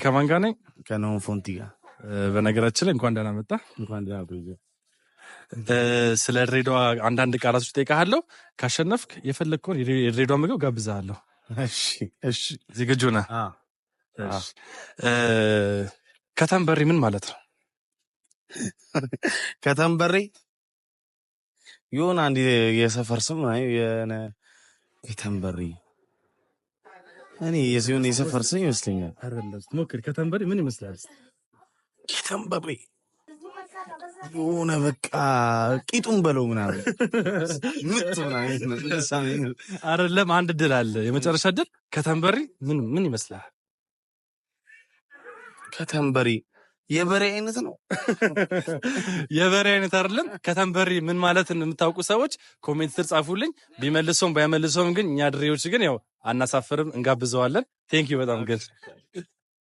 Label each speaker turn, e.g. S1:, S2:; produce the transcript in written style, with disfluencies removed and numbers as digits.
S1: ከማን ጋር ነኝ?
S2: ከነው ፎንቲ ጋር።
S1: በነገራችን ላይ እንኳን ደህና መጣ።
S2: እንኳን ደህና ቆየ።
S1: ስለ ድሬዳዋ አንዳንድ ቃላቶች ጠይቃለሁ። ካሸነፍክ የፈለግከውን የድሬዳዋ ምግብ ጋብዛለሁ።
S2: እሺ
S1: ዝግጁ ነህ? ከተንበሪ ምን ማለት ነው?
S2: ከተንበሪ የሆነ አንድ የሰፈር ስም ነው። የነ ከተንበሪ እኔ የሲሆን የሰፈር ስም ይመስለኛል።
S1: አይደለም፣ ሞክር። ከተንበሪ ምን ይመስላል?
S2: ከተንበሪ የሆነ በቃ ቂጡን በለው ምናምን ምጥ ምናምን
S1: አይደለም። አንድ ድል አለ፣ የመጨረሻ ድል። ከተንበሪ ምን ይመስላል?
S2: ከተንበሪ የበሬ አይነት ነው።
S1: የበሬ አይነት አይደለም። ከተንበሪ ምን ማለት የምታውቁ ሰዎች ኮሜንት ስር ጻፉልኝ። ቢመልሰውም ባይመልሰውም ግን እኛ ድሬዎች ግን ያው አናሳፍርም፣ እንጋብዘዋለን። ቴንኪዩ በጣም ግን